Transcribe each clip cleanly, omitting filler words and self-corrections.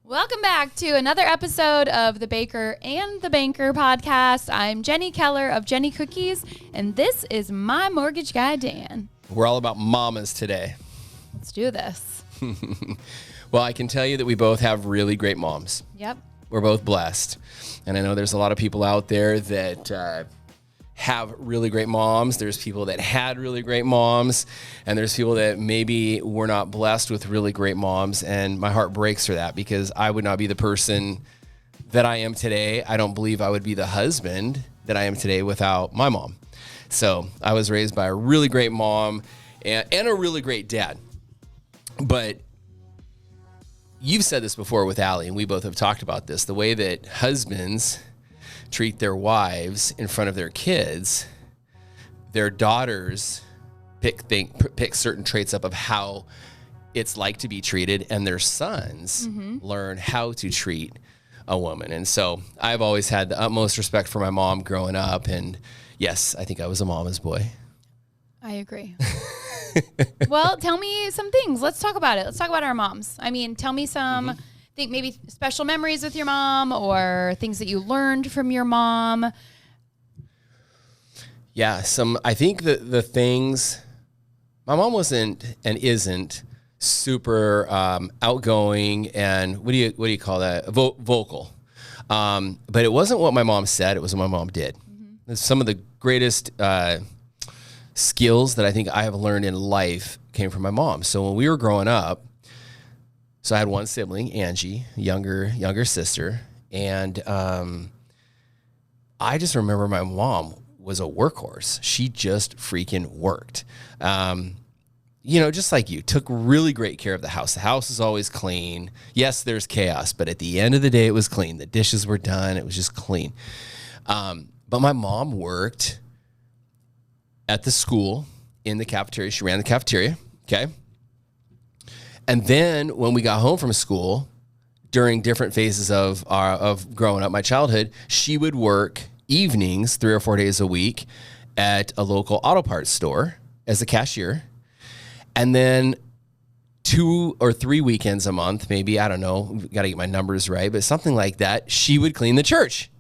Welcome back to another episode of the Baker and the Banker podcast. I'm Jenny Keller of Jenny Cookies, and this is my mortgage guy, Dan. We're all about mamas today. Let's do this. Well, I can tell you that we both have really great moms. Yep. We're both blessed. And I know there's a lot of people out there that have really great moms. There's people that had really great moms. And there's people that maybe were not blessed with really great moms. And my heart breaks for that because I would not be the person that I am today. I don't believe I would be the husband that I am today without my mom. So I was raised by a really great mom and a really great dad. But you've said this before with Allie, and we both have talked about this, the way that husbands treat their wives in front of their kids, their daughters pick certain traits up of how it's like to be treated, and their sons learn how to treat a woman. And so I've always had the utmost respect for my mom growing up, and yes, I think I was a mama's boy. I agree. Well, tell me some things. Let's talk about it. Let's talk about our moms. I mean, tell me some, think maybe special memories with your mom or things that you learned from your mom. Yeah, I think the things, my mom wasn't and isn't super outgoing and what do you call that? Vocal. But it wasn't what my mom said, it was what my mom did. Some of the greatest skills that I think I have learned in life came from my mom. So when we were growing up, so I had one sibling, Angie, younger sister, and I just remember my mom was a workhorse. She just freaking worked. Just like you, took really great care of the house. The house is always clean. Yes, there's chaos, but at the end of the day, it was clean. The dishes were done. It was just clean. But my mom worked at the school in the cafeteria. She ran the cafeteria. Okay. And then when we got home from school, during different phases of growing up, my childhood, she would work evenings 3 or 4 days a week at a local auto parts store as a cashier. And then 2 or 3 weekends a month, maybe, I don't know, got to get my numbers right, but something like that, she would clean the church.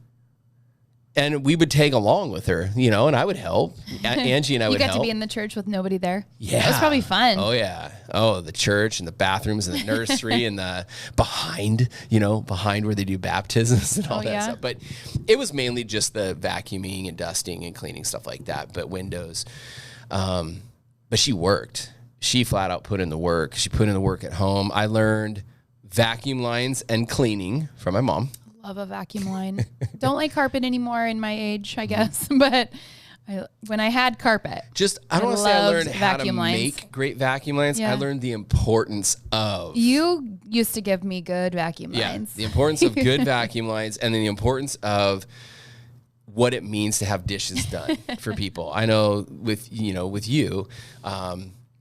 And we would tag along with her, and I would help. Angie and I would help. You got to be in the church with nobody there? Yeah. That was probably fun. Oh, yeah. Oh, the church and the bathrooms and the nursery and the behind where they do baptisms and all that stuff. But it was mainly just the vacuuming and dusting and cleaning, stuff like that, but windows. But she worked. She flat out put in the work. She put in the work at home. I learned vacuum lines and cleaning from my mom. Love a vacuum line. Don't like carpet anymore in my age, I guess. But when I had carpet, I don't want to say I learned how to lines. make great vacuum lines. Yeah. I learned the importance of. You used to give me good vacuum lines. The importance of good vacuum lines, and then the importance of what it means to have dishes done for people. I know with you.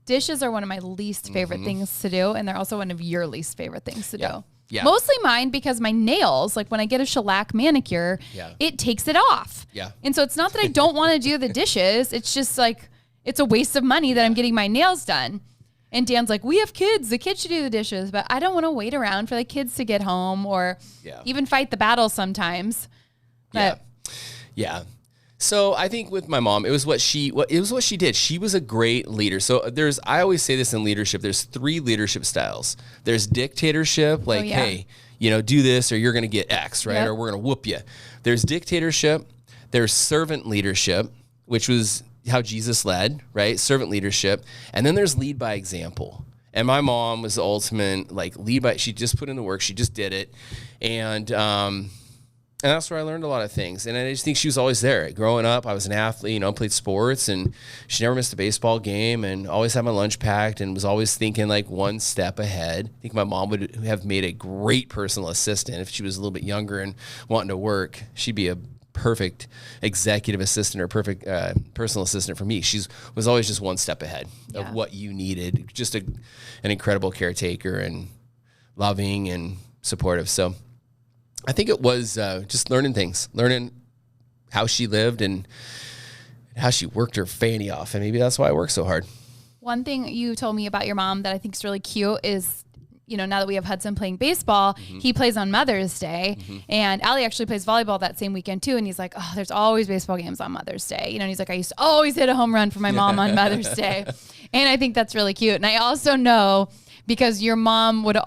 Dishes are one of my least favorite things to do, and they're also one of your least favorite things to do. Yeah. Mostly mine because my nails, like when I get a shellac manicure, it takes it off. Yeah. And so it's not that I don't want to do the dishes. It's just like, it's a waste of money that I'm getting my nails done. And Dan's like, we have kids. The kids should do the dishes. But I don't want to wait around for the kids to get home or even fight the battle sometimes. But Yeah. So I think with my mom, it was what she did. She was a great leader. So I always say this in leadership, there's 3 leadership styles. There's dictatorship, like, hey, do this or you're going to get X, right? Yep. Or we're going to whoop you. There's dictatorship. There's servant leadership, which was how Jesus led, right? Servant leadership. And then there's lead by example. And my mom was the ultimate, she just put in the work. She just did it. And that's where I learned a lot of things. And I just think she was always there. Growing up, I was an athlete, played sports, and she never missed a baseball game and always had my lunch packed and was always thinking one step ahead. I think my mom would have made a great personal assistant if she was a little bit younger and wanting to work. She'd be a perfect executive assistant or perfect personal assistant for me. She was always just one step ahead of what you needed. Just an incredible caretaker and loving and supportive. So I think it was just learning how she lived and how she worked her fanny off. And maybe that's why I work so hard. One thing you told me about your mom that I think is really cute is now that we have Hudson playing baseball, he plays on Mother's Day, and Allie actually plays volleyball that same weekend too. And he's like, oh, there's always baseball games on Mother's Day. And he's like, I used to always hit a home run for my mom on Mother's Day. And I think that's really cute. And I also know because your mom would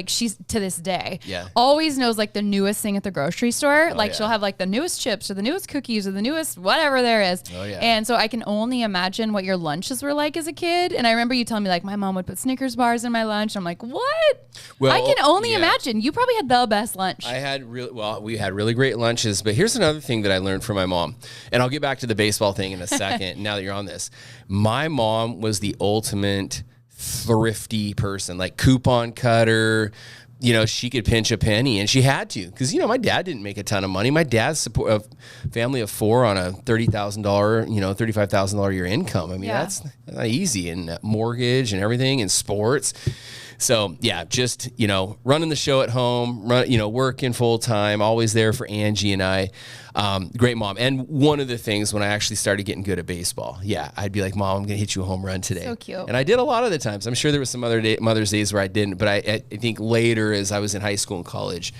she's to this day, always knows like the newest thing at the grocery store. She'll have like the newest chips or the newest cookies or the newest whatever there is. Oh, yeah. And so I can only imagine what your lunches were like as a kid. And I remember you telling me like my mom would put Snickers bars in my lunch. I'm like, what? Well, I can only imagine. You probably had the best lunch. We had really great lunches, but here's another thing that I learned from my mom. And I'll get back to the baseball thing in a second now that you're on this. My mom was the ultimate thrifty person, like coupon cutter. She could pinch a penny, and she had to because my dad didn't make a ton of money. My dad's support a family of 4 on a $30,000, $35,000 a year income. I mean, that's not easy, and mortgage and everything, and sports. So just running the show at home, working full time, always there for Angie and I. Great mom. And one of the things when I actually started getting good at baseball, I'd be like, Mom, I'm gonna hit you a home run today. So cute. And I did a lot of the times. I'm sure there was some other Mother's Days where I didn't, but I think later as I was in high school and college,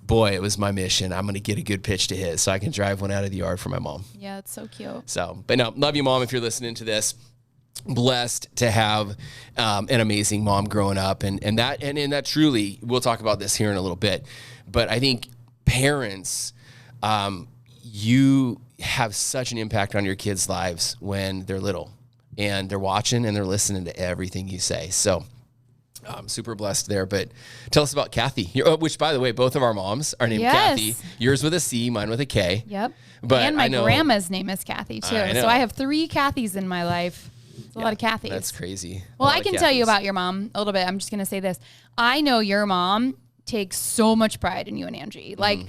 boy, it was my mission. I'm gonna get a good pitch to hit so I can drive one out of the yard for my mom. Yeah, it's so cute. So, but no, love you, Mom, if you're listening to this. Blessed to have an amazing mom growing up, and that truly, we'll talk about this here in a little bit, but I think parents, you have such an impact on your kids' lives when they're little and they're watching and they're listening to everything you say. So I'm super blessed there. But tell us about Kathy, which, by the way, both of our moms are named Kathy. Yours with a C, mine with a K. Yep. But and my grandma's name is Kathy too. So I have 3 Kathys in my life. It's a lot of Kathys. That's crazy. Well, I can tell you about your mom a little bit. I'm just going to say this. I know your mom takes so much pride in you and Angie. Like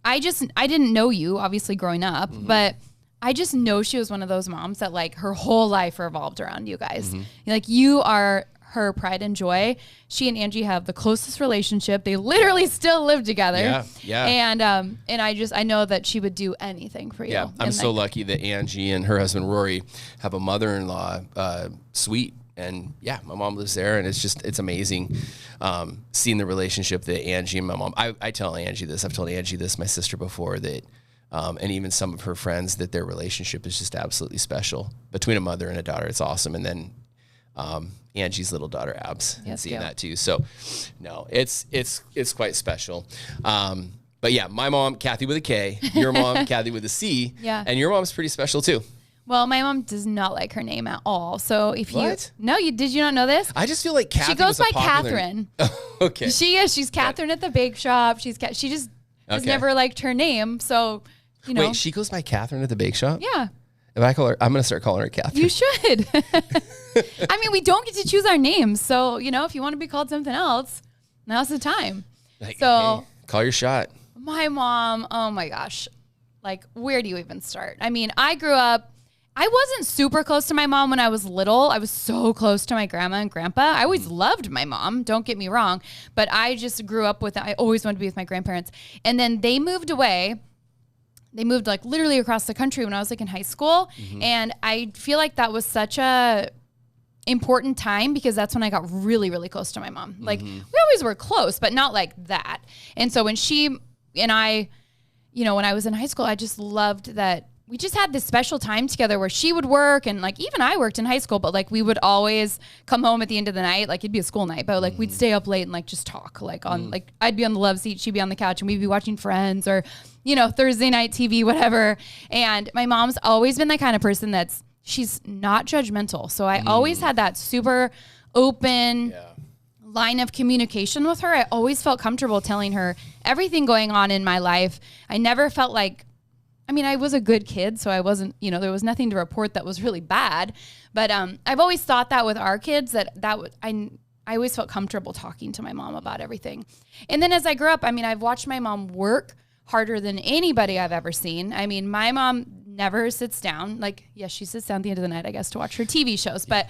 I didn't know you obviously growing up, but I just know she was one of those moms that like her whole life revolved around you guys. Like you are her pride and joy. She and Angie have the closest relationship. They literally still live together. Yeah. And I know that she would do anything for you. Yeah, I'm so lucky that Angie and her husband Rory have a mother-in-law suite. And my mom lives there, and it's amazing seeing the relationship that Angie and my mom. I tell Angie this. I've told Angie this, my sister, before that, and even some of her friends, that their relationship is just absolutely special between a mother and a daughter. It's awesome. And then Angie's little daughter Abs, and seeing that too. So no, it's quite special. But my mom, Kathy with a K, your mom, Kathy with a C, and your mom's pretty special too. Well, my mom does not like her name at all. So if did you not know this? I just feel like Kathy she goes by popular... Catherine. Okay. She is. She's Catherine at the bake shop. She just has never liked her name. So, Wait, she goes by Catherine at the bake shop? Yeah. If I call her, I'm going to start calling her Catherine. You should. I mean, we don't get to choose our names. So, if you want to be called something else, now's the time. Hey, call your shot. My mom, oh my gosh. Like, where do you even start? I mean, I wasn't super close to my mom when I was little. I was so close to my grandma and grandpa. I always loved my mom, don't get me wrong. But I just grew up I always wanted to be with my grandparents. And then they moved away. They moved like literally across the country when I was like in high school. And I feel like that was such a important time because that's when I got really, really close to my mom. Like we always were close, but not like that. And so when she and I, when I was in high school, I just loved that we just had this special time together where she would work and like even I worked in high school, but like we would always come home at the end of the night, like it'd be a school night, but like we'd stay up late and like just talk like on like I'd be on the love seat, she'd be on the couch and we'd be watching Friends or Thursday night TV, whatever. And my mom's always been the kind of person she's not judgmental. So I always had that super open line of communication with her. I always felt comfortable telling her everything going on in my life. I never felt like, I was a good kid, so I wasn't, there was nothing to report that was really bad. But I've always thought that with our kids I always felt comfortable talking to my mom about everything. And then as I grew up, I've watched my mom work harder than anybody I've ever seen. My mom never sits down. Like, yes, she sits down at the end of the night, I guess, to watch her TV shows. But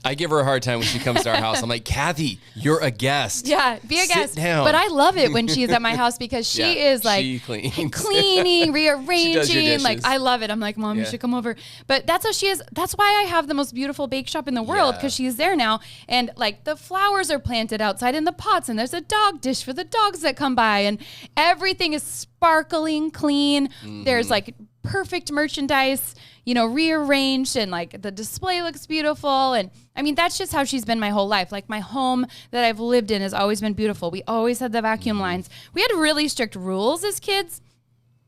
I give her a hard time when she comes to our house. I'm like, Kathy, you're a guest. Yeah, be a guest. Sit down. But I love it when she's at my house because she is like she cleans. cleaning, rearranging. Like dishes. I love it. I'm like, Mom, you should come over. But that's how she is. That's why I have the most beautiful bake shop in the world, because she's there now. And like the flowers are planted outside in the pots, and there's a dog dish for the dogs that come by, and everything is sparkling clean. There's like perfect merchandise, you know, rearranged, and like the display looks beautiful. And I mean, that's just how she's been my whole life. Like my home that I've lived in has always been beautiful. We always had the vacuum lines. We had really strict rules as kids.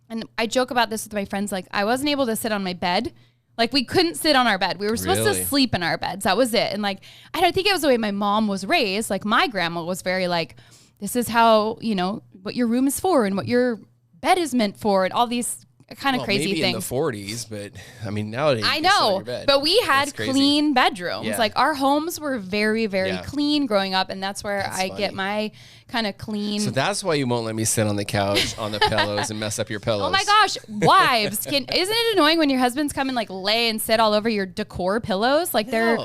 And I joke about this with my friends. Like I wasn't able to sit on my bed. Like we couldn't sit on our bed. We were supposed to sleep in our beds. That was it. And like, I don't think it was the way my mom was raised. Like my grandma was very like, this is how, you know, what your room is for and what your bed is meant for, and all these kind of crazy maybe things. In the 40s, but I mean nowadays. I know, but we had clean bedrooms. Yeah. Like our homes were very, very clean growing up, and that's where I funny. get my kind of clean. So that's why you won't let me sit on the couch on the pillows and mess up your pillows. Oh my gosh, wives! Isn't it annoying when your husbands come and like lay and sit all over your decor pillows? Like they're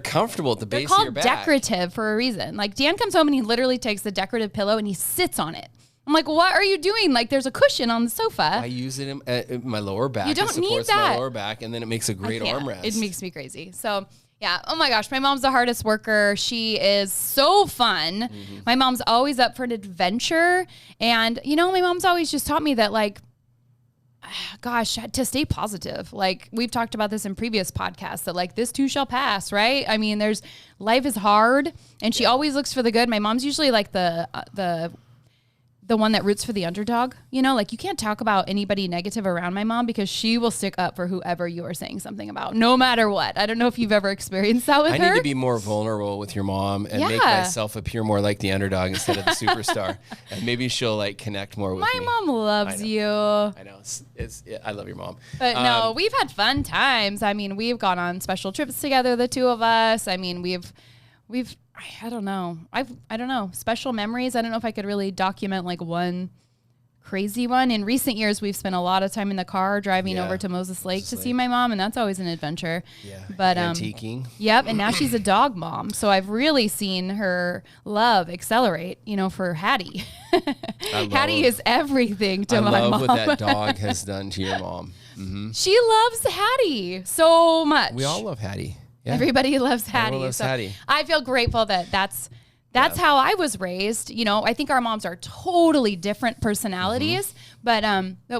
comfortable at the base they're of your called back. decorative for a reason. Like Dan comes home and he literally takes the decorative pillow and he sits on it. I'm like, what are you doing? Like, there's a cushion on the sofa. I use it in my lower back. You don't it supports need that. my lower back, and then it makes a great armrest. It makes me crazy. So, yeah. Oh my gosh, my mom's the hardest worker. She is so fun. My mom's always up for an adventure. And, you know, my mom's always just taught me that, like, gosh, to stay positive. Like we've talked about this in previous podcasts, that like this too shall pass, right? I mean, life is hard, and she always looks for the good. My mom's usually like the one that roots for the underdog, you know, like you can't talk about anybody negative around my mom, because she will stick up for whoever you are saying something about, no matter what. I don't know if you've ever experienced that with her. I need to be more vulnerable with your mom and make myself appear more like the underdog instead of the superstar. And maybe she'll like connect more with me. My mom loves you. I know. I love your mom. But no, we've had fun times. I mean, we've gone on special trips together, the two of us. I mean, we've I don't know. I don't know. Special memories. I don't know if I could really document like one crazy one. In recent years, we've spent a lot of time in the car driving over to Moses Lake to see my mom, and that's always an adventure. Yeah. But antiquing. Yep. And now she's a dog mom, so I've really seen her love accelerate. You know, for Hattie. Hattie is everything to my mom. I love what that dog has done to your mom. Mm-hmm. She loves Hattie so much. We all love Hattie. Yeah. Everybody loves Hattie. Everyone loves Hattie. I feel grateful that that's how I was raised. You know, I think our moms are totally different personalities, but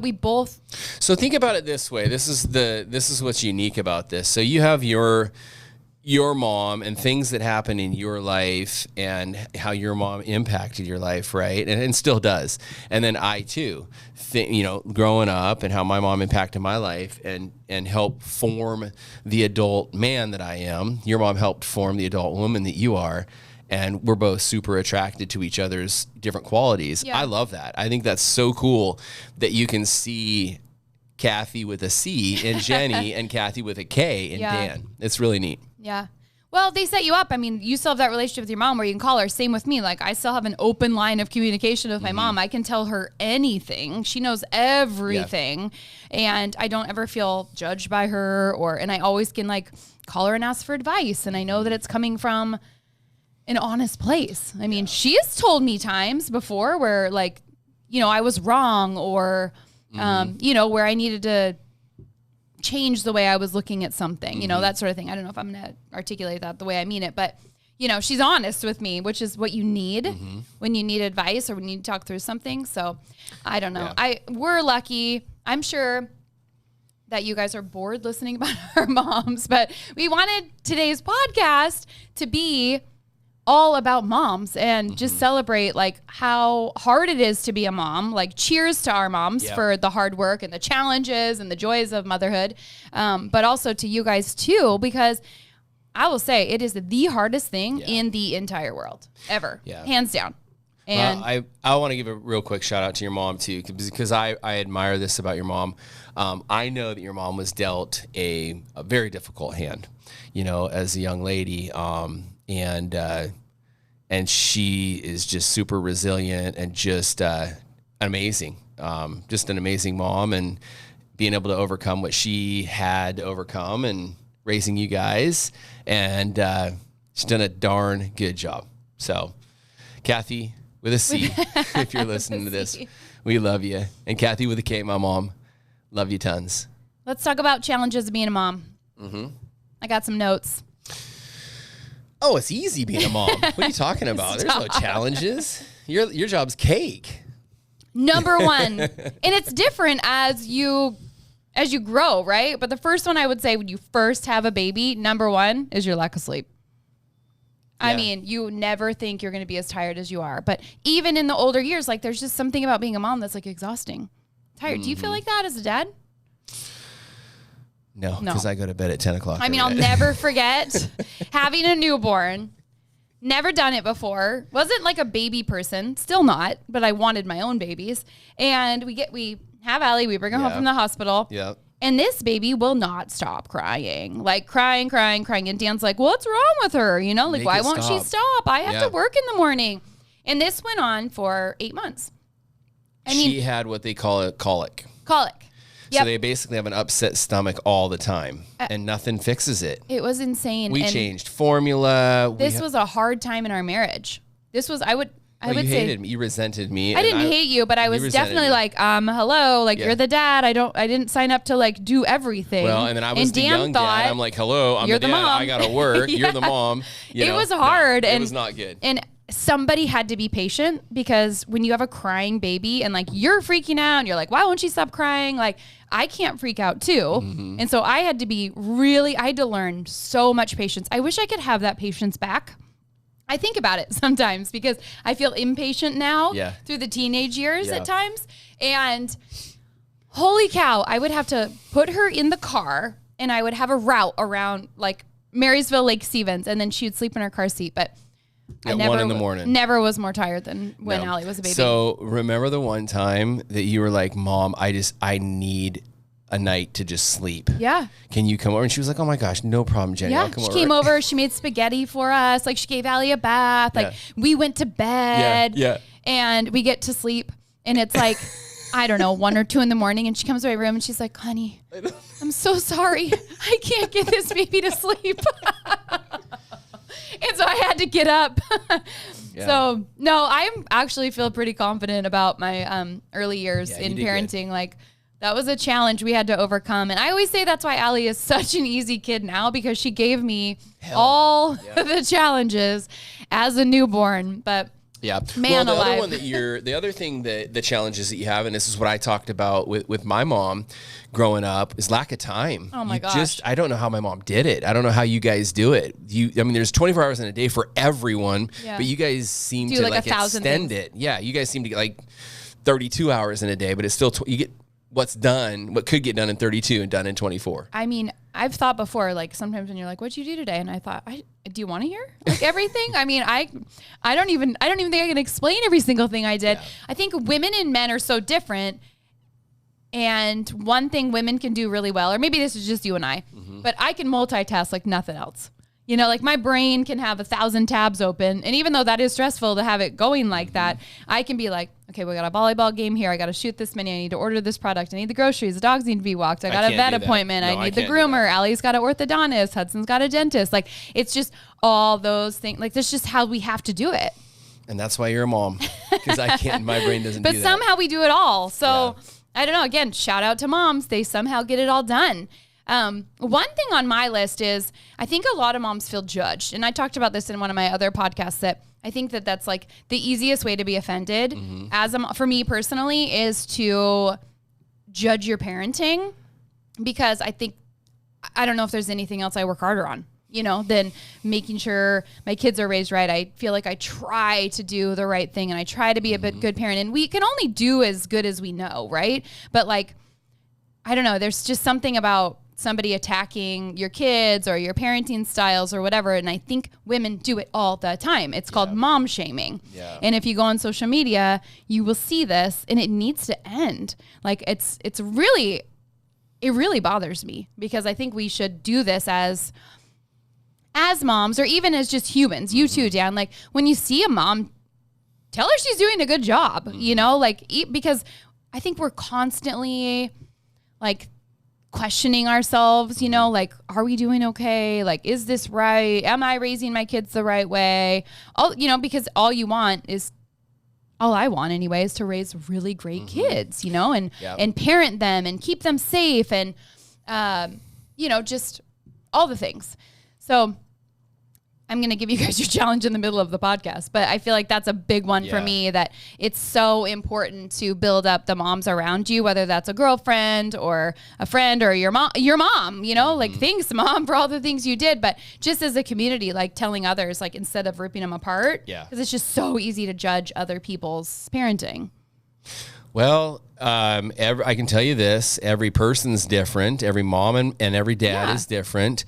we both. So think about it this way. This is what's unique about this. So you have your mom and things that happen in your life and how your mom impacted your life, right? And still does. And then I too, growing up and how my mom impacted my life and helped form the adult man that I am. Your mom helped form the adult woman that you are. And we're both super attracted to each other's different qualities. Yeah. I love that. I think that's so cool that you can see Kathy with a C in Jenny and Kathy with a K in Dan. It's really neat. Yeah. Well, they set you up. I mean, you still have that relationship with your mom where you can call her. Same with me. Like, I still have an open line of communication with my mom. I can tell her anything. She knows everything. Yeah. And I don't ever feel judged by her, and I always can like call her and ask for advice. And I know that it's coming from an honest place. I mean, she's told me times before where like, you know, I was wrong, or, you know, where I needed to change the way I was looking at something, you know, that sort of thing. I don't know if I'm going to articulate that the way I mean it, but you know, she's honest with me, which is what you need when you need advice or when you need to talk through something. So I don't know. Yeah. We're lucky. I'm sure that you guys are bored listening about our moms, but we wanted today's podcast to be all about moms and just celebrate like how hard it is to be a mom. Like, cheers to our moms for the hard work and the challenges and the joys of motherhood. But also to you guys too, because I will say it is the hardest thing in the entire world ever, hands down. And I want to give a real quick shout out to your mom too, because I admire this about your mom. I know that your mom was dealt a very difficult hand, you know, as a young lady. And she is just super resilient and just amazing, just an amazing mom, and being able to overcome what she had to overcome. And raising you guys, and she's done a darn good job. So, Kathy with a C, if you're listening to this, we love you. And Kathy with a K, my mom, love you tons. Let's talk about challenges of being a mom. I got some notes. Oh, it's easy being a mom. What are you talking about? There's no challenges. Your job's cake. Number one, and it's different as you grow, right? But the first one I would say when you first have a baby, number one is your lack of sleep. I mean, you never think you're going to be as tired as you are. But even in the older years, like there's just something about being a mom that's like exhausting. Tired. Do you feel like that as a dad? No, because I go to bed at 10 o'clock. I mean, I'll never forget having a newborn. Never done it before. Wasn't like a baby person. Still not. But I wanted my own babies. And we have Allie. We bring her home from the hospital. Yeah. And this baby will not stop crying. Like crying. And Dan's like, what's wrong with her? You know, like, why won't she stop? I have to work in the morning. And this went on for 8 months. She had what they call a colic. Yep. So they basically have an upset stomach all the time, and nothing fixes it. It was insane. We changed formula. This was a hard time in our marriage. This was, I would you say, hated me. You resented me. I didn't hate you, but I was definitely like, hello, like you're the dad. I didn't sign up to like do everything. Well, and then I was the young dad. I'm like, hello, I'm the dad. Mom. I gotta work. You're the mom. It was hard. No, it was not good. And somebody had to be patient, because when you have a crying baby and like you're freaking out and you're like, why won't she stop crying? Like, I can't freak out too. And so I had to learn so much patience. I wish I could have that patience back. I think about it sometimes because I feel impatient now through the teenage years at times. And holy cow, I would have to put her in the car and I would have a route around like Marysville, Lake Stevens, and then she would sleep in her car seat. But at 1 in the morning. Never was more tired than when Allie was a baby. So remember the one time that you were like, Mom, I need a night to just sleep. Yeah. Can you come over? And she was like, oh my gosh, no problem, Jenny. I'll come over. She came over. She made spaghetti for us. Like she gave Allie a bath. Like we went to bed. And we get to sleep. And it's like, I don't know, 1 or 2 in the morning. And she comes to my room and she's like, honey, I'm so sorry. I can't get this baby to sleep. And so I had to get up. So no, I actually feel pretty confident about my early years in parenting. Good. Like that was a challenge we had to overcome. And I always say that's why Allie is such an easy kid now, because she gave me all the challenges as a newborn. But man, well, alive. the other thing that the challenges that you have, and this is what I talked about with my mom growing up, is lack of time. Oh my gosh. I don't know how my mom did it. I don't know how you guys do it. I mean, there's 24 hours in a day for everyone, but you guys seem to like extend it. Yeah. You guys seem to get like 32 hours in a day, but it's still, you get what could get done in 32 and done in 24. I mean, I've thought before, like sometimes when you're like, what'd you do today? And I thought, do you want to hear like everything? I mean, I don't even think I can explain every single thing I did. Yeah. I think women and men are so different. And one thing women can do really well, or maybe this is just you and I, but I can multitask like nothing else. You know, like my brain can have 1,000 tabs open. And even though that is stressful to have it going like that, I can be like, okay, we got a volleyball game here. I got to shoot this many. I need to order this product. I need the groceries. The dogs need to be walked. I got a vet appointment. I need the groomer. Allie's got an orthodontist. Hudson's got a dentist. Like, it's just all those things. Like, that's just how we have to do it. And that's why you're a mom, because I can't, my brain doesn't do that. But somehow we do it all. So I don't know. Again, shout out to moms. They somehow get it all done. One thing on my list is I think a lot of moms feel judged. And I talked about this in one of my other podcasts, that I think that that's like the easiest way to be offended for me personally, is to judge your parenting, because I don't know if there's anything else I work harder on, than making sure my kids are raised right. I feel like I try to do the right thing and I try to be a good parent, and we can only do as good as we know. Right. But like, I don't know, there's just something about somebody attacking your kids or your parenting styles or whatever. And I think women do it all the time. It's called mom shaming. Yeah. And if you go on social media, you will see this, and it needs to end. Like it really bothers me, because I think we should do this as moms, or even as just humans. You too, Dan. Like when you see a mom, tell her she's doing a good job, like, because I think we're constantly like questioning ourselves, like, are we doing okay? Like, is this right? Am I raising my kids the right way? Because all I want anyway is to raise really great kids, and parent them and keep them safe and, just all the things. So I'm going to give you guys your challenge in the middle of the podcast, but I feel like that's a big one for me, that it's so important to build up the moms around you, whether that's a girlfriend or a friend or your mom, like, thanks, Mom, for all the things you did. But just as a community, like, telling others, like, instead of ripping them apart, because it's just so easy to judge other people's parenting. Well, I can tell you this, every person's different. Every mom and every dad is different.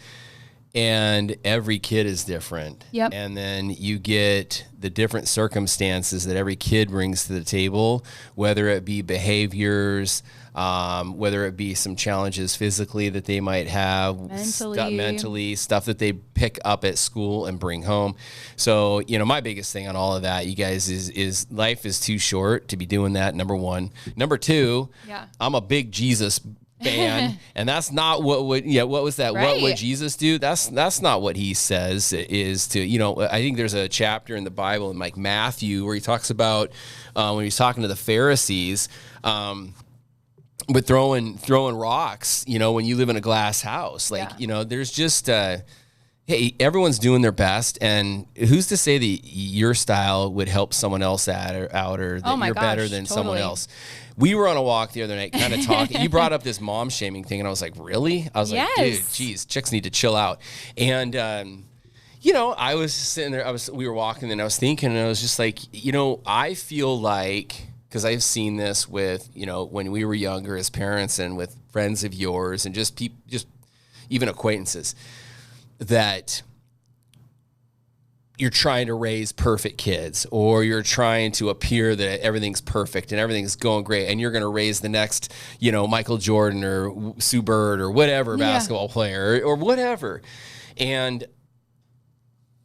And every kid is different. Yep. And then you get the different circumstances that every kid brings to the table, whether it be behaviors, whether it be some challenges physically that they might have, mentally, stuff that they pick up at school and bring home. So, my biggest thing on all of that, you guys, is life is too short to be doing that, number one. Number two, I'm a big Jesus fan, and that's not what was that? Right. What would Jesus do? That's not what he says is to, I think there's a chapter in the Bible in like Matthew where he talks about when he's talking to the Pharisees, with throwing rocks, when you live in a glass house, like, there's just, hey, everyone's doing their best, and who's to say that your style would help someone else out or that you're better than someone else? We were on a walk the other night, kind of talking. You brought up this mom shaming thing, and I was like, really? I was like, dude, geez, chicks need to chill out. And, I was sitting there, we were walking, and I was thinking, and I was just like, I feel like, because I've seen this with, when we were younger as parents and with friends of yours and just even acquaintances, that you're trying to raise perfect kids, or you're trying to appear that everything's perfect and everything's going great, and you're going to raise the next, Michael Jordan or Sue Bird or whatever basketball player or whatever. And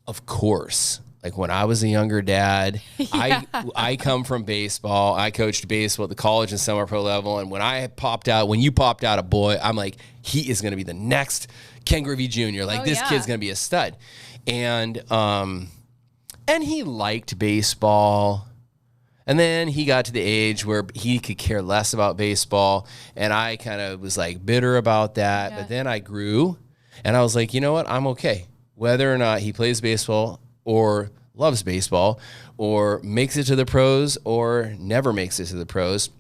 of course, like when I was a younger dad, I come from baseball. I coached baseball at the college and semi-pro level, and when you popped out a boy, I'm like, he is going to be the next Ken Griffey Jr. Like, this kid's going to be a stud. And he liked baseball, and then he got to the age where he could care less about baseball, and I kind of was like bitter about that. But then I grew, and I was like, you know what? I'm okay. Whether or not he plays baseball or loves baseball or makes it to the pros or never makes it to the pros,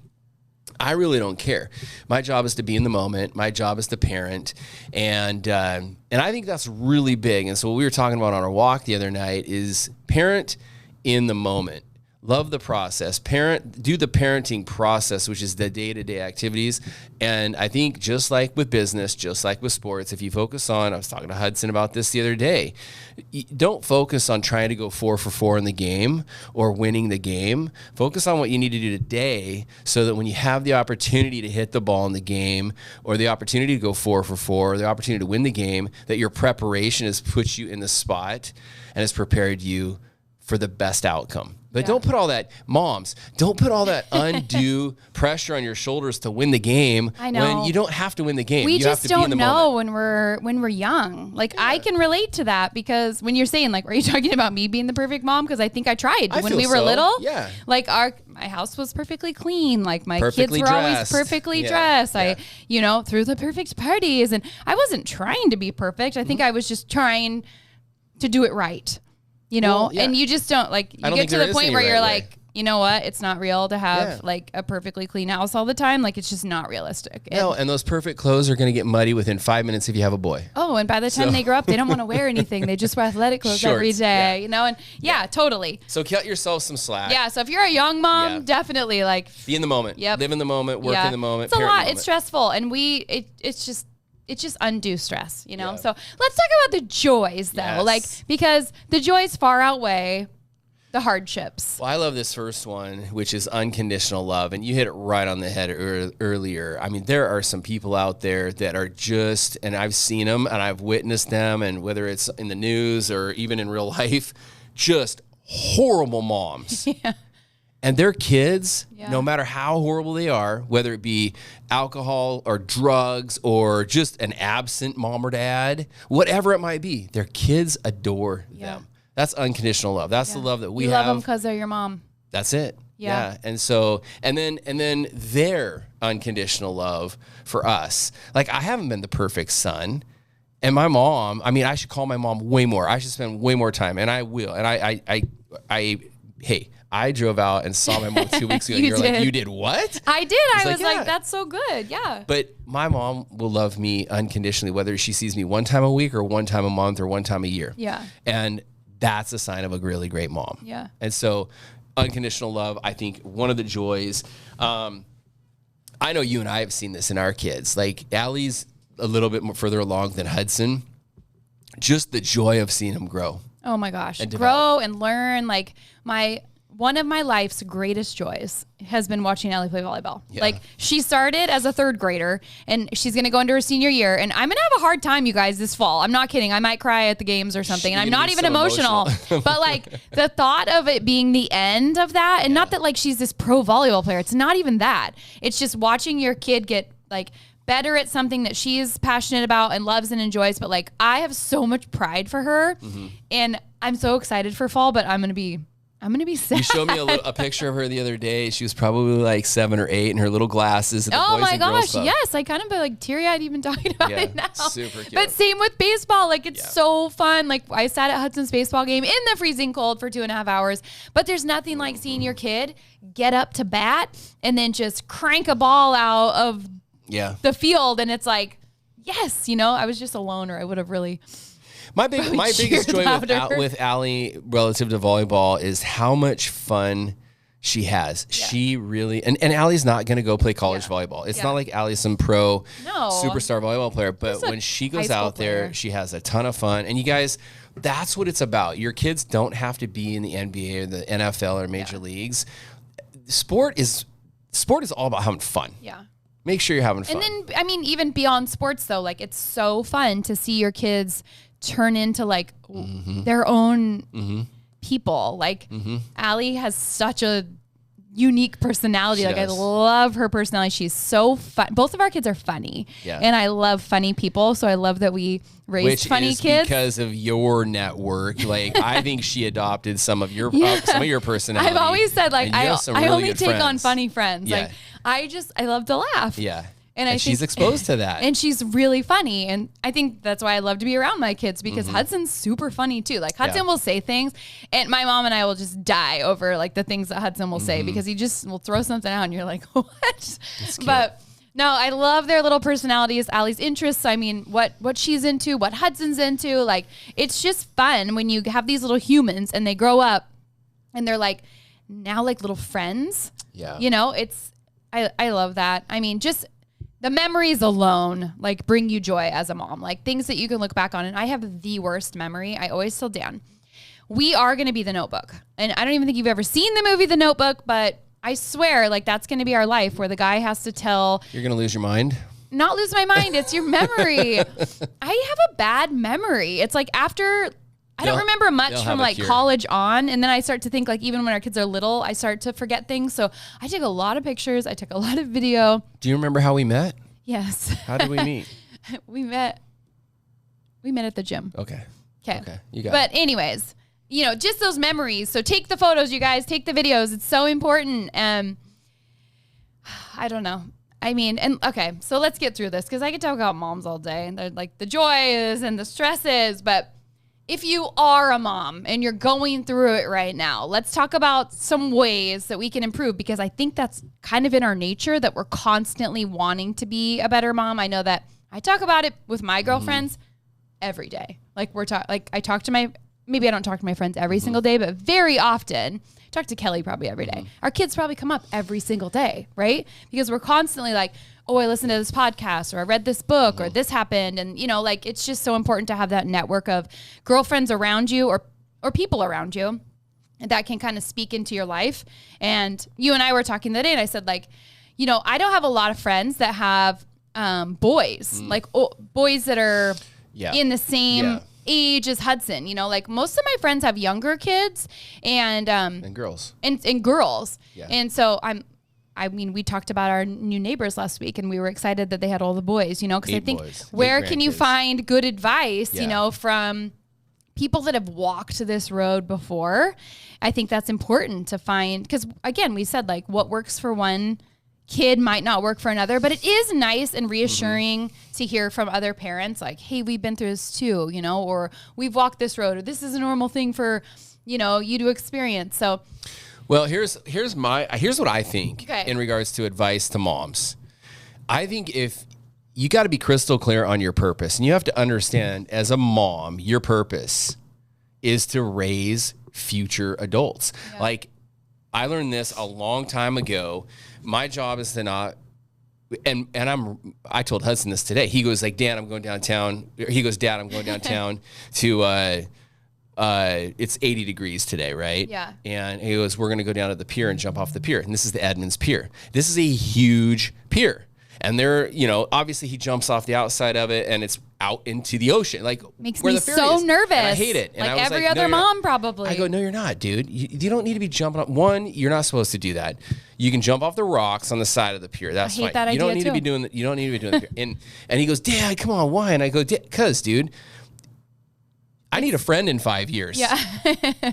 I really don't care. My job is to be in the moment. My job is to parent. And I think that's really big. And so what we were talking about on our walk the other night is parent in the moment. Love the process. Do the parenting process, which is the day-to-day activities. And I think just like with business, just like with sports, if you focus on, I was talking to Hudson about this the other day, don't focus on trying to go 4 for 4 in the game or winning the game. Focus on what you need to do today so that when you have the opportunity to hit the ball in the game, or the opportunity to go 4 for 4, or the opportunity to win the game, that your preparation has put you in the spot and has prepared you for the best outcome. But don't put all that, moms, don't put all that undue pressure on your shoulders to win the game. I know. When you don't have to win the game. We just don't know when we're young. Like, I can relate to that, because when you're saying, like, are you talking about me being the perfect mom? Because I think I tried when we were little. Yeah. Like, my house was perfectly clean. Like, my kids were always perfectly dressed. I, threw the perfect parties, and I wasn't trying to be perfect. I think I was just trying to do it right. And you just don't, like, you get to the point where you're like, you know what? It's not real to have like a perfectly clean house all the time. Like, it's just not realistic. And those perfect clothes are going to get muddy within 5 minutes if you have a boy. Oh, and by the time they grow up, they don't want to wear anything. They just wear athletic clothes every day, and totally. So cut yourself some slack. Yeah. So if you're a young mom, definitely like be in the moment. Yep. Live in the moment, work in the moment. It's a lot. It's stressful. And it's just undue stress, So let's talk about the joys, though, because the joys far outweigh the hardships. Well, I love this first one, which is unconditional love. And you hit it right on the head earlier. I mean, there are some people out there that are just, and I've seen them and I've witnessed them, and whether it's in the news or even in real life, just horrible moms. And their kids, Yeah. no matter how horrible they are, whether it be alcohol or drugs or just an absent mom or dad, whatever it might be, their kids adore them. That's unconditional love. That's the love that we you have. love them because they're your mom. That's it. Yeah. And so, and then their unconditional love for us. Like, I haven't been the perfect son. And my mom, I mean, I should call my mom way more. I should spend way more time, and I will. And I drove out and saw my mom 2 weeks ago. And you're like, you did what? I did. I was yeah. like, that's so good. Yeah. But my mom will love me unconditionally, whether she sees me one time a week or one time a month or one time a year. Yeah. And that's a sign of a really great mom. Yeah. And so unconditional love, I think one of the joys, I know you and I have seen this in our kids. Like, Allie's a little bit more further along than Hudson. Just the joy of seeing him grow. Oh my gosh. And grow and learn. Like, one of my life's greatest joys has been watching Allie play volleyball. Yeah. Like, she started as a third grader, and she's going to go into her senior year. And I'm going to have a hard time, you guys, this fall. I'm not kidding. I might cry at the games or something. And I'm not even emotional. But like, the thought of it being the end of that, and not that like she's this pro volleyball player. It's not even that. It's just watching your kid get like better at something that she's passionate about and loves and enjoys. But like, I have so much pride for her, and I'm so excited for fall, but I'm going to be sad. You showed me a picture of her the other day. She was probably like 7 or 8 in her little glasses. At the Oh Boys my and Girls gosh, Club. yes. I kind of be like teary-eyed even talking about Yeah, it now. super cute. But same with baseball. Like, it's so fun. Like, I sat at Hudson's baseball game in the freezing cold for 2.5 hours. But there's nothing like seeing your kid get up to bat and then just crank a ball out of the field. And it's like, yes, I was just alone, or I would have really... My biggest joy with Allie relative to volleyball is how much fun she has. Yeah. She really, and Allie's not going to go play college volleyball. It's not like Allie's some pro superstar volleyball player, but when she goes out there, she has a ton of fun. And you guys, that's what it's about. Your kids don't have to be in the NBA or the NFL or major leagues. Sport is all about having fun. Yeah. Make sure you're having fun. And then, I mean, even beyond sports though, like, it's so fun to see your kids turn into like their own people. Like, Allie has such a unique personality. Like, I love her personality. She's so fun. Both of our kids are funny, and I love funny people. So I love that we raised funny kids. Because of your network. Like, I think she adopted some of your personality. I've always said, like, I only take friends. on funny friends. Yeah. Like, I love to laugh. Yeah. And I think she's exposed to that. And she's really funny. And I think that's why I love to be around my kids, because Hudson's super funny too. Like, Hudson will say things, and my mom and I will just die over like the things that Hudson will say, because he just will throw something out and you're like, what? But no, I love their little personalities, Allie's interests. I mean, what she's into, what Hudson's into. Like, it's just fun when you have these little humans and they grow up and they're like now like little friends. Yeah. I love that. I mean, just the memories alone, like, bring you joy as a mom, like things that you can look back on. And I have the worst memory. I always tell Dan, we are going to be The Notebook. And I don't even think you've ever seen the movie The Notebook, but I swear, like, that's going to be our life, where the guy has to tell. You're going to lose your mind? Not lose my mind. It's your memory. I have a bad memory. It's like after... I don't remember much from like college on. And then I start to think, like, even when our kids are little, I start to forget things. So I took a lot of pictures. I took a lot of video. Do you remember how we met? Yes. How did we meet? We met at the gym. Okay. You got it. But anyways, just those memories. So take the photos, you guys, take the videos. It's so important. I don't know. I mean, and okay, so let's get through this, because I could talk about moms all day, and they're like the joys and the stresses, but if you are a mom and you're going through it right now, let's talk about some ways that we can improve, because I think that's kind of in our nature, that we're constantly wanting to be a better mom. I know that I talk about it with my girlfriends every day. Like, I talk to maybe I don't talk to my friends every single day, but very often I talk to Kelly probably every day. Our kids probably come up every single day, right? Because we're constantly like, oh, I listened to this podcast, or I read this book, or this happened. And, like, it's just so important to have that network of girlfriends around you, or people around you that can kind of speak into your life. And you and I were talking the other day, and I said, like, I don't have a lot of friends that have boys, like boys that are in the same age as Hudson. You know, like most of my friends have younger kids and girls. And girls. Yeah. And so I mean, we talked about our new neighbors last week, and we were excited that they had all the boys, you know, because I think where can you find good advice, you know, from people that have walked this road before? I think that's important to find, because again, we said like what works for one kid might not work for another, but it is nice and reassuring to hear from other parents like, hey, we've been through this too, you know, or we've walked this road, or this is a normal thing for, you know, you to experience. So well, here's what I think in regards to advice to moms. I think if you got to be crystal clear on your purpose, and you have to understand as a mom, your purpose is to raise future adults. Yeah. Like I learned this a long time ago. My job is to not, and I told Hudson this today. He goes like, Dan, I'm going downtown. He goes, Dad, I'm going downtown to, it's 80 degrees today, right? Yeah. And he goes, we're going to go down to the pier and jump off the pier. And this is the Edmonds Pier. This is a huge pier. And there, you know, obviously he jumps off the outside of it and it's out into the ocean. Like makes where me the ferry so is. nervous. And I hate it. And like I was every other mom probably. I go, no, you're not, dude. You don't need to be jumping up. One, you're not supposed to do that. You can jump off the rocks on the side of the pier. That's fine. That you don't idea need too. to be doing that. You don't need to be doing the pier. And he goes, Dad, come on, why? And I go, cause, dude, I need a friend in 5 years. Yeah.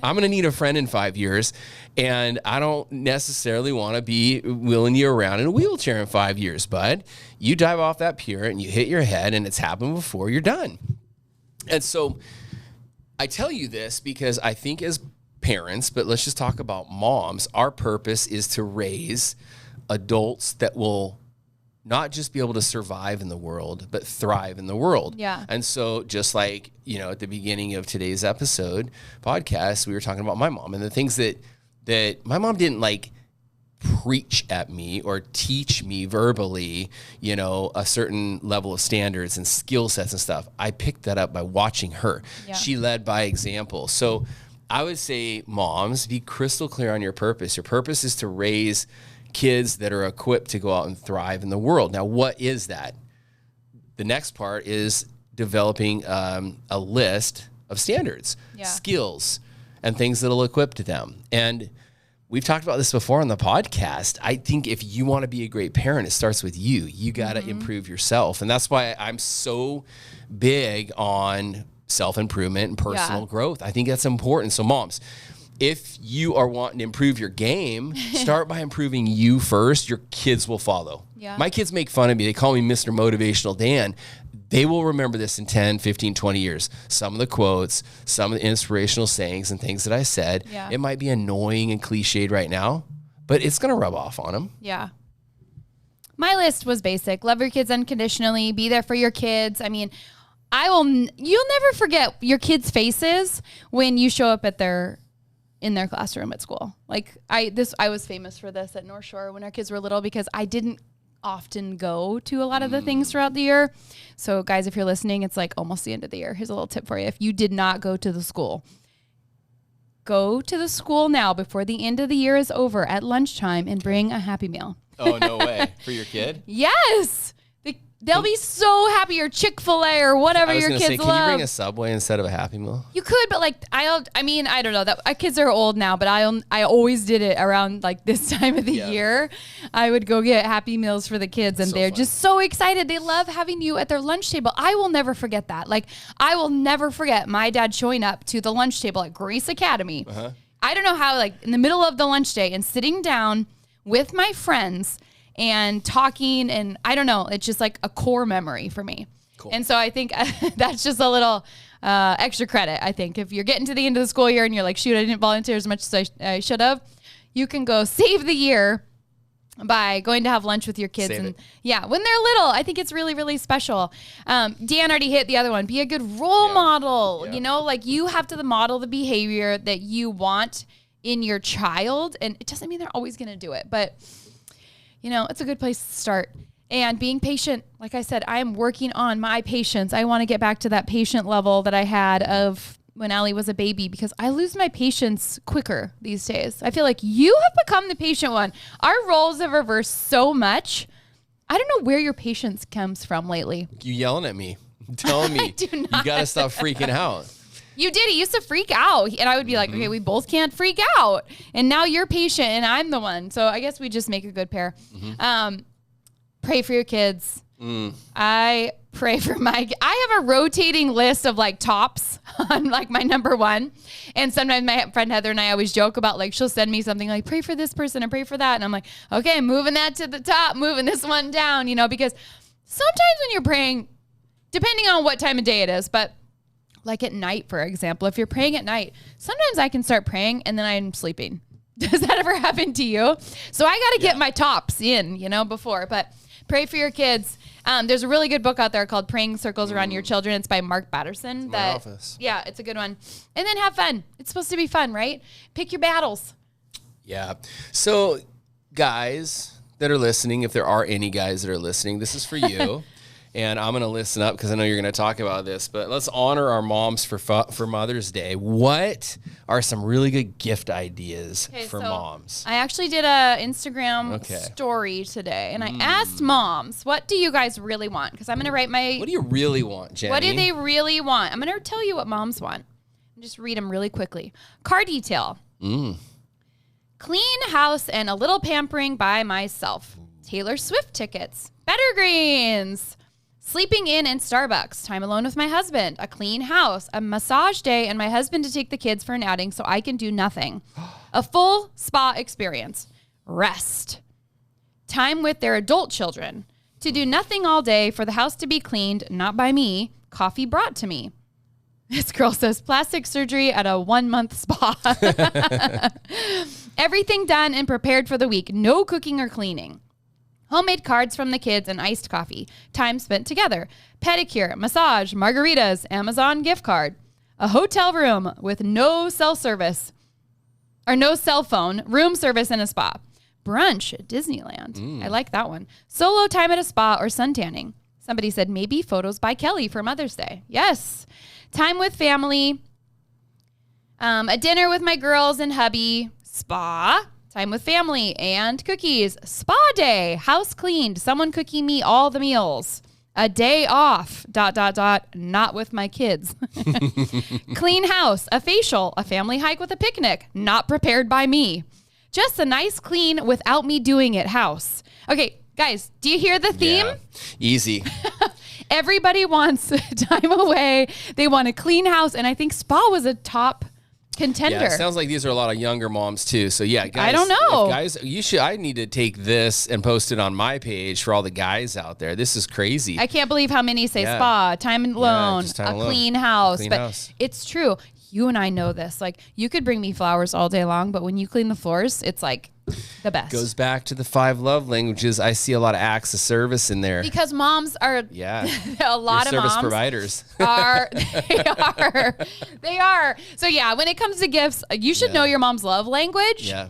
I'm going to need a friend in 5 years. And I don't necessarily want to be wheeling you around in a wheelchair in 5 years, bud. You dive off that pier and you hit your head and it's happened before, you're done. And so I tell you this because I think as parents, but let's just talk about moms, our purpose is to raise adults that will not just be able to survive in the world, but thrive in the world. Yeah. And so just like, you know, at the beginning of today's podcast, we were talking about my mom and the things that my mom didn't like preach at me or teach me verbally, you know, a certain level of standards and skill sets and stuff. I picked that up by watching her. Yeah. She led by example. So I would say, moms, be crystal clear on your purpose. Your purpose is to raise kids that are equipped to go out and thrive in the world. Now, what is that? The next part is developing a list of standards, skills, and things that'll equip to them. And we've talked about this before on the podcast. I think if you want to be a great parent, it starts with you. You got to improve yourself. And that's why I'm so big on self-improvement and personal growth. I think that's important. So moms, if you are wanting to improve your game, start by improving you first. Your kids will follow. Yeah. My kids make fun of me. They call me Mr. Motivational Dan. They will remember this in 10, 15, 20 years. Some of the quotes, some of the inspirational sayings and things that I said. Yeah. It might be annoying and cliched right now, but it's going to rub off on them. Yeah. My list was basic. Love your kids unconditionally. Be there for your kids. I mean, you'll never forget your kids' faces when you show up in their classroom at school. Like I was famous for this at North Shore when our kids were little because I didn't often go to a lot of the things throughout the year. So guys, if you're listening, it's like almost the end of the year. Here's a little tip for you. If you did not go to the school, go to the school now before the end of the year is over at lunchtime and bring a Happy Meal. Oh, no way. For your kid? Yes. They'll be so happy, or Chick-fil-A or whatever your kids love. Can you bring a Subway instead of a Happy Meal? You could, but like I don't know. That our kids are old now, but I always did it around like this time of the year. I would go get Happy Meals for the kids, and they're just so excited. They love having you at their lunch table. I will never forget that. Like I will never forget my dad showing up to the lunch table at Grace Academy. I don't know how, like in the middle of the lunch day and sitting down with my friends and talking, and I don't know, it's just like a core memory for me. Cool. And so I think that's just a little extra credit. I think if you're getting to the end of the school year and you're like, shoot, I didn't volunteer as much as I should have, you can go save the year by going to have lunch with your kids. When they're little. I think it's really, really special. Dan already hit the other one. Be a good role model. You know, like you have to model the behavior that you want in your child. And it doesn't mean they're always going to do it, but you know, it's a good place to start. And being patient, like I said, I am working on my patience. I want to get back to that patient level that I had of when Allie was a baby, because I lose my patience quicker these days. I feel like you have become the patient one. Our roles have reversed so much. I don't know where your patience comes from lately. You yelling at me. Tell me. do You not. got to stop freaking out. You did. He used to freak out. And I would be like, okay, we both can't freak out. And now you're patient and I'm the one. So I guess we just make a good pair. Pray for your kids. I pray for I have a rotating list of like tops on like my number one. And sometimes my friend Heather and I always joke about like, she'll send me something like, pray for this person and pray for that. And I'm like, okay, moving that to the top, moving this one down, because sometimes when you're praying, depending on what time of day it is, but like at night, for example, if you're praying at night, sometimes I can start praying and then I'm sleeping. Does that ever happen to you? So I got to get my tops in, before, but pray for your kids. There's a really good book out there called Praying Circles Around Your Children. It's by Mark Batterson. My office. Yeah, it's a good one. And then have fun. It's supposed to be fun, right? Pick your battles. Yeah. So guys that are listening, if there are any guys that are listening, this is for you. And I'm going to listen up because I know you're going to talk about this, but let's honor our moms for Mother's Day. What are some really good gift ideas for moms? I actually did a Instagram story today, and I asked moms, what do you guys really want? Because I'm going to write What do you really want, Jenny? What do they really want? I'm going to tell you what moms want. Just read them really quickly. Car detail. Clean house and a little pampering by myself. Taylor Swift tickets. Better Greens. Sleeping in Starbucks, time alone with my husband, a clean house, a massage day, and my husband to take the kids for an outing so I can do nothing. A full spa experience. Rest. Time with their adult children. To do nothing all day, for the house to be cleaned, not by me, coffee brought to me. This girl says plastic surgery at a 1-month spa. Everything done and prepared for the week. No cooking or cleaning. Homemade cards from the kids and iced coffee. Time spent together. Pedicure, massage, margaritas, Amazon gift card. A hotel room with no cell phone, room service, and a spa. Brunch at Disneyland. I like that one. Solo time at a spa or sun tanning. Somebody said maybe photos by Kelly for Mother's Day. Yes. Time with family. A dinner with my girls and hubby. Spa. Time with family and cookies. Spa day. House cleaned. Someone cooking me all the meals. A day off. ... Not with my kids. Clean house. A facial. A family hike with a picnic. Not prepared by me. Just a nice clean without me doing it house. Okay, guys, do you hear the theme? Yeah. Easy. Everybody wants time away. They want a clean house. And I think spa was a top contender. Yeah, it sounds like these are a lot of younger moms too. So yeah, guys, I don't know. Guys, I need to take this and post it on my page for all the guys out there. This is crazy. I can't believe how many say spa, time alone, clean house. Clean but house. It's true. You and I know this. Like, you could bring me flowers all day long, but when you clean the floors, it's like the best. Goes back to the 5 love languages. I see a lot of acts of service in there. Because moms are a lot of service moms providers they are. So yeah, when it comes to gifts, you should know your mom's love language. Yeah.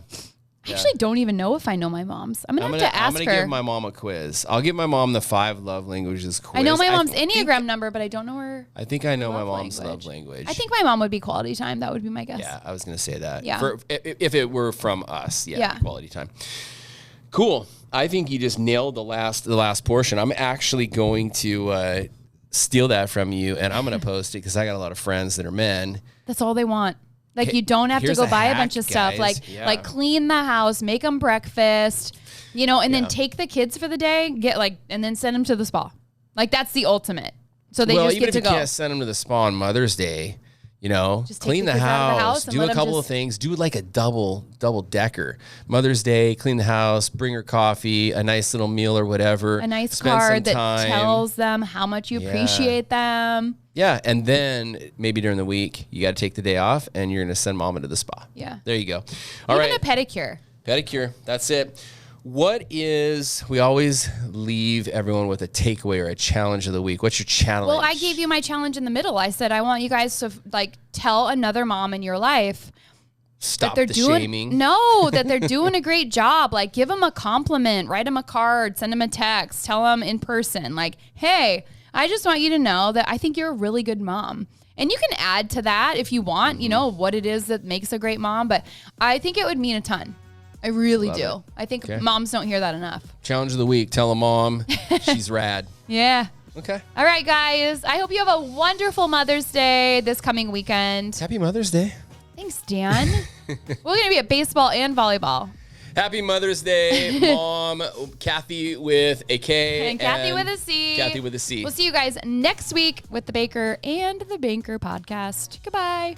I actually don't even know if I know my mom's. I'm gonna have to ask her. I'm gonna give my mom a quiz. I'll give my mom the 5 love languages quiz. I know my mom's Enneagram number, but I don't know her. I think I know my mom's love language. I think my mom would be quality time. That would be my guess. Yeah, I was gonna say that. Yeah. If it were from us, quality time. Cool. I think you just nailed the last portion. I'm actually going to steal that from you, and I'm gonna post it because I got a lot of friends that are men. That's all they want. Like, you don't have to go buy a bunch of stuff. Like clean the house, make them breakfast, and then take the kids for the day, and then send them to the spa. Like, that's the ultimate. So they just get to go. Even if you can't send them to the spa on Mother's Day, just clean the house, do a couple of things, do like a double decker. Mother's Day, clean the house, bring her coffee, a nice little meal or whatever. A nice card that tells them how much you appreciate them. Yeah, and then maybe during the week, you got to take the day off, and you're going to send mama to the spa. Yeah. There you go. All right. Even a pedicure. Pedicure. That's it. We always leave everyone with a takeaway or a challenge of the week. What's your challenge? Well, I gave you my challenge in the middle. I said, I want you guys to tell another mom in your life Stop the shaming. No, that they're doing a great job. Like, give them a compliment, write them a card, send them a text, tell them in person, like, hey, I just want you to know that I think you're a really good mom. And you can add to that if you want, what it is that makes a great mom. But I think it would mean a ton. I really do. I think moms don't hear that enough. Challenge of the week. Tell a mom she's rad. Yeah. Okay. All right, guys. I hope you have a wonderful Mother's Day this coming weekend. Happy Mother's Day. Thanks, Dan. We're going to be at baseball and volleyball. Happy Mother's Day, Mom. Kathy with a K. And Kathy with a C. Kathy with a C. We'll see you guys next week with the Baker and the Banker podcast. Goodbye.